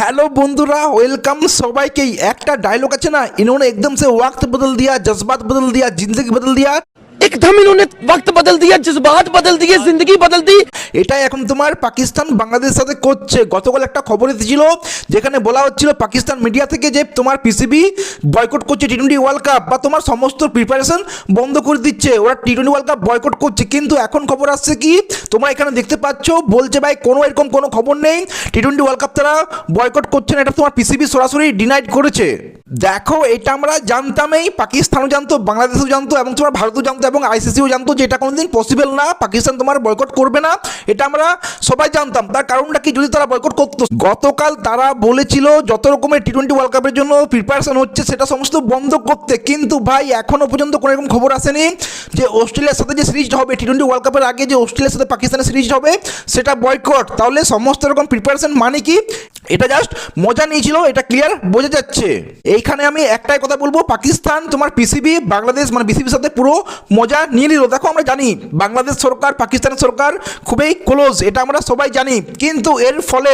Hello बंधुरा welcome सबाइके एक dialogue আছে না इन्होंने एकदम से वक्त बदल दिया जज्बात बदल दिया जिंदगी बदल दिया एकदम इन्होंने वक्त बदल दिया जज्बात बदल दिए जिंदगी बदल दी। এটা এখন তোমার পাকিস্তান বাংলাদেশের সাথে করছে। গতকাল একটা খবর এসেছিল যেখানে বলা হচ্ছিল পাকিস্তান মিডিয়া থেকে যে তোমার পিসিবি বয়কট করছে টি-20 ওয়ার্ল্ড কাপ বা তোমার সমস্ত প্রিপারেশন বন্ধ করে দিচ্ছে, ওরা টি-20 ওয়ার্ল্ড কাপ বয়কট করছে। কিন্তু এখন খবর আসছে কি তোমরা এখানে দেখতে পাচ্ছ বলছে ভাই কোনো এরকম কোনো খবর নেই, টি-20 ওয়ার্ল্ড কাপ তারা বয়কট করছে না, এটা তোমার পিসিবি সরাসরি ডিনাইড করেছে। দেখো এটা আমরা জানতামই, পাকিস্তানও জানতো, বাংলাদেশও জানতো এবং তোমার ভারতও জানতো এবং আইসিসিও জানতো যে এটা কোনোদিন পসিবল না, পাকিস্তান তোমার বয়কট করবে না, এটা আমরা সবাই জানতাম। তার কারণটা কি, যদি তারা বয়কট করতো, গতকাল তারা বলেছিল যত রকমের টি-20 ওয়ার্ল্ড কাপের জন্য প্রিপারেশন হচ্ছে সেটা সমস্ত বন্ধ করতে। কিন্তু ভাই এখনো পর্যন্ত কোনো রকম খবর আসেনি যে অস্ট্রেলিয়ার সাথে যে সিরিজটা হবে টি-20 ওয়ার্ল্ড কাপের আগে যে অস্ট্রেলিয়ার সাথে পাকিস্তানের সিরিজ হবে সেটা বয়কট। তাহলে সমস্ত রকম প্রিপারেশন মানে কি, এটা জাস্ট মজা নিয়েছিল, এটা ক্লিয়ার বোঝা যাচ্ছে। এইখানে আমি একটাই কথা বলবো, পাকিস্তান তোমার পিসিবি বাংলাদেশ মানে বিসিবির সাথে পুরো মজা নিয়ে নিল। দেখো আমরা জানি বাংলাদেশ সরকার পাকিস্তানের সরকার খুবই ক্লোজ, এটা আমরা সবাই জানি। কিন্তু এর ফলে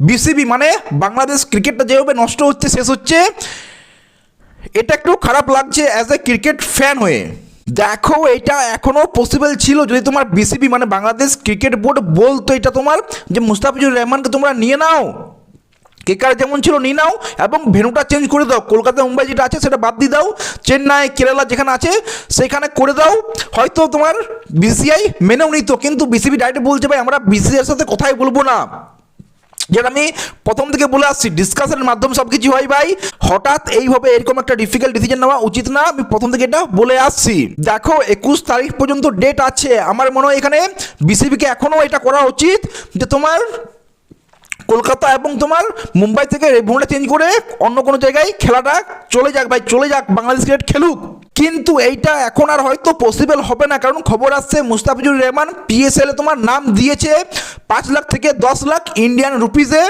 বিসিবি মানে বাংলাদেশ ক্রিকেটটা যেভাবে নষ্ট হচ্ছে শেষ হচ্ছে, এটা একটু খারাপ লাগছে অ্যাজ এ ক্রিকেট ফ্যান হয়ে। দেখো এটা এখনও পসিবল ছিল যদি তোমার বিসিবি মানে বাংলাদেশ ক্রিকেট বোর্ড বলতো এটা তোমার যে মুস্তাফিজুর রহমানকে তোমরা নিয়ে নাও, কেকার যেমন ছিল নিয়ে নাও এবং ভেন্যুটা চেঞ্জ করে দাও, কলকাতা মুম্বাই যেটা আছে সেটা বাদ দিয়ে দাও, চেন্নাই কেরালা যেখানে আছে সেখানে করে দাও, হয়তো তোমার বিসিআই মেনেও নিত। কিন্তু বিসিবি ডাইরেক্ট বলছে ভাই আমরা বিসিআইয়ের সাথে কথাই বলবো না, যেটা আমি প্রথম থেকে বলে আসছি ডিসকাশনের মাধ্যমে সব কিছু হয় ভাই, হঠাৎ এইভাবে এরকম একটা ডিফিকাল্ট ডিসিশন নেওয়া উচিত না, আমি প্রথম থেকে এটা বলে আসছি। দেখো 21 তারিখ পর্যন্ত ডেট আছে, আমার মনে হয় এখানে বিসিবিকে এখনও এটা করা উচিত যে তোমার কলকাতা এবং তোমার মুম্বাই থেকে ভেন্যুটা চেঞ্জ করে অন্য কোনো জায়গায় খেলাটা চলে যাক ভাই, চলে যাক, বাংলাদেশ ক্রিকেট খেলুক। কিন্তু এইটা এখন আর হয়তো পসিবল হবে না, কারণ খবর আসছে মুস্তাফিজুর রহমান পিএসএল এ তোমার নাম দিয়েছে 5 লাখ থেকে 10 লাখ ইন্ডিয়ান রুপিজে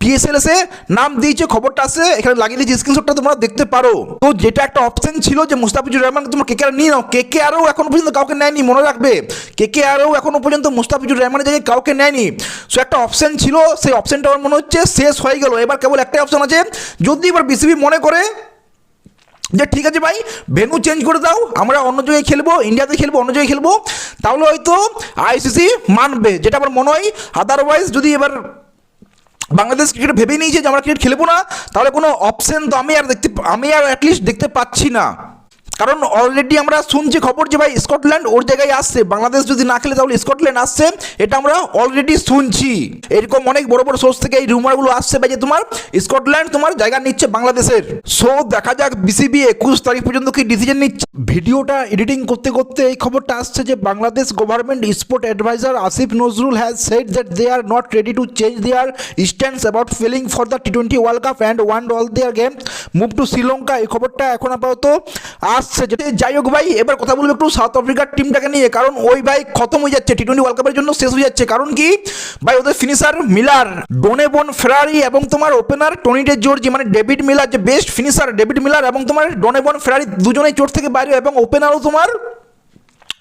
পিএসএল এসে নাম দিয়েছে, খবরটা আছে এখানে লাগিয়ে দিয়েছে, স্ক্রিনশটটা তোমরা দেখতে পারো। তো যেটা একটা অপশন ছিল যে মুস্তাফিজুর রহমানকে তোমরা কেকে নিয়ে নাও, কেকে আরও এখনো পর্যন্ত কাউকে নেয়নি, মনে রাখবে কেকে আরও এখনো পর্যন্ত মুস্তাফিজুর রহমানের জায়গায় কাউকে নেয়নি। সো একটা অপশন ছিল, সেই অপশনটা আমার মনে হচ্ছে শেষ হয়ে গেল। এবার কেবল একটাই অপশন আছে, যদি এবার বিসিবি মনে করে যে ঠিক আছে ভাই ভেন্যু চেঞ্জ করে দাও, আমরা অন্য জায়গায় খেলবো, ইন্ডিয়াতে খেলবো, অন্য জায়গায় খেলবো, তাহলে হয়তো আইসিসি মানবে, যেটা আমার মনে হয়। আদারওয়াইজ যদি এবার বাংলাদেশ ক্রিকেট ভেবেই নিয়েছে যে আমরা ক্রিকেট খেলবো না, তাহলে কোনো অপশন তো আমি আর অ্যাটলিস্ট দেখতে পাচ্ছি না। কারণ অলরেডি আমরা শুনছি খবর যে ভাই স্কটল্যান্ড ওর জায়গায় আসছে, বাংলাদেশ যদি না খেলে তাহলে স্কটল্যান্ড আসছে, এটা আমরা অলরেডি শুনছি। এরকম অনেক বড় বড় সোর্স থেকে এই রুমারগুলো আসছে ভাই যে তোমার স্কটল্যান্ড তোমার জায়গা নিচ্ছে বাংলাদেশের। সো দেখা যাক বিসিবি 21 তারিখ পর্যন্ত কি ডিসিশন নিচ্ছে। ভিডিওটা এডিটিং করতে করতে এই খবরটা আসছে যে Bangladesh government sport adviser Asif Nazrul has said that they are not ready to change there stands about feeling for the টি-20 world cup and want all there game move to Sri Lanka. এই খবরটা এখন আপাতত যাই হোক ভাই, এবার কথা বলবো একটু সাউথ আফ্রিকার টিমটাকে নিয়ে, কারণ ওই ভাই খতম হয়ে যাচ্ছে, টি-20 ওয়ার্ল্ড কাপের জন্য শেষ হয়ে যাচ্ছে। কারণ কি ভাই ওদের ফিনিশার মিলার, ডোনেবন ফেরারি এবং তোমার ওপেনার টনি ডে জর্জি মানে ডেভিড মিলার, যে বেস্ট ফিনিশার ডেভিড মিলার এবং তোমার ডোনেবন ফেরারি দুজনেই চোট থেকে বাইরে, এবং ওপেনারও তোমার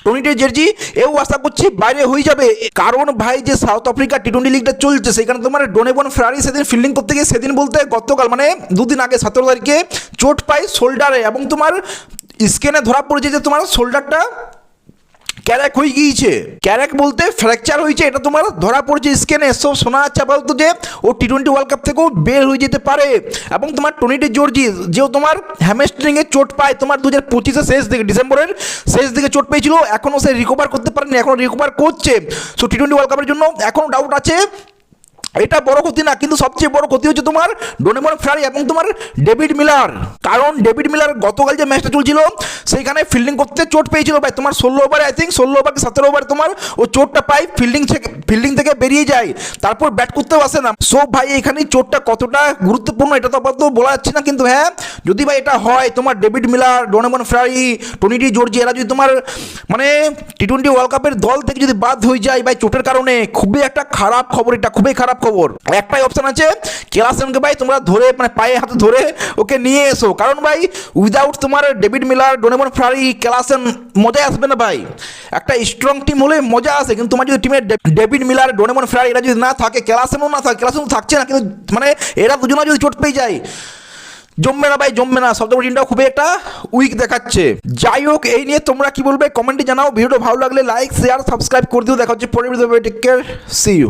টনি ডে জর্জি এও আশা করছি বাইরে হয়ে যাবে। কারণ ভাই যে সাউথ আফ্রিকা টি-20 লিগটা চলছে সেখানে তোমার ডোনেবন ফেরারি সেদিন ফিল্ডিং করতে গিয়ে, সেদিন বলতে গতকাল মানে দুদিন আগে 17 তারিখে চোট পায় শোল্ডারে, এবং তোমার স্ক্যানে ধরা পড়েছে যে তোমার শোল্ডারটা ক্যারেক হয়ে গিয়েছে, ক্যারেক বলতে ফ্র্যাকচার হয়েছে, এটা তোমার ধরা পড়েছে স্ক্যানে। সব শোনা যাচ্ছে আপাতত যে ও টি-20 ওয়ার্ল্ড কাপ থেকেও বের হয়ে যেতে পারে। এবং তোমার টনি ডে জর্জি যেও তোমার হ্যামস্ট্রিংয়ে চোট পায় তোমার 2025-এর শেষ দিকে, ডিসেম্বরের শেষ দিকে চোট পেয়েছিল, এখনও সে রিকভার করতে পারেনি, এখনও রিকভার করছে। সো টি-20 ওয়ার্ল্ড কাপের জন্য এখনও ডাউট আছে, এটা বড় ক্ষতি না, কিন্তু সবচেয়ে বড় ক্ষতি হচ্ছে তোমার ডোনেবন ফেরারি এবং তোমার ডেভিড মিলার। কারণ ডেভিড মিলার গতকাল যে ম্যাচটা চলছিল সেইখানে ফিল্ডিং করতে চোট পেয়েছিল ভাই, তোমার 16 ওভারে আই থিঙ্ক 16 ওভার 17 ওভার তোমার ও চোটটা পাই, ফিল্ডিং থেকে বেরিয়ে যায়, তারপর ব্যাট করতেও আসে না। সো ভাই এখানে চোটটা কতটা গুরুত্বপূর্ণ এটা তো আপাতত বলা যাচ্ছে না, কিন্তু হ্যাঁ যদি ভাই এটা হয় তোমার ডেভিড মিলার, ডোনেবন ফেরারি, টনি ডি জর্জি এরা যদি তোমার মানে টি-20 ওয়ার্ল্ড কাপের দল থেকে যদি বাদ হয়ে যায় ভাই চোটের কারণে, খুবই একটা খারাপ খবর, এটা খুবই খারাপ খবর। একটাই অপশন আছে, ক্লাসেনকে ভাই তোমরা ধরে মানে পায়ে হাতে ধরে ওকে নিয়ে এসো, কারণ ভাই উইদাউট তোমার ডেভিড মিলার, ডোনোভান ফ্রারি, ক্লাসেন মজা আসবে না ভাই। একটা স্ট্রং টিম হলে মজা আসে, কিন্তু তোমার যদি টিমে ডেভিড মিলার, ডোনোভান ফ্রারি এরা যদি না থাকে, ক্লাসেনও না থাকে, ক্লাসেন থাকছে না, কিন্তু মানে এরা দুজনে যদি চোট পেয়ে যায় জমবে না ভাই, জমবে না। সবথেকে টিমটাও খুবই একটা উইক দেখাচ্ছে। যাই হোক, এই নিয়ে তোমরা কি বলবে কমেন্টে জানাও। ভিডিওটা ভালো লাগলে লাইক, শেয়ার, সাবস্ক্রাইব করে দিও। দেখা হচ্ছে পরের ভিডিওতে। Take care, see you.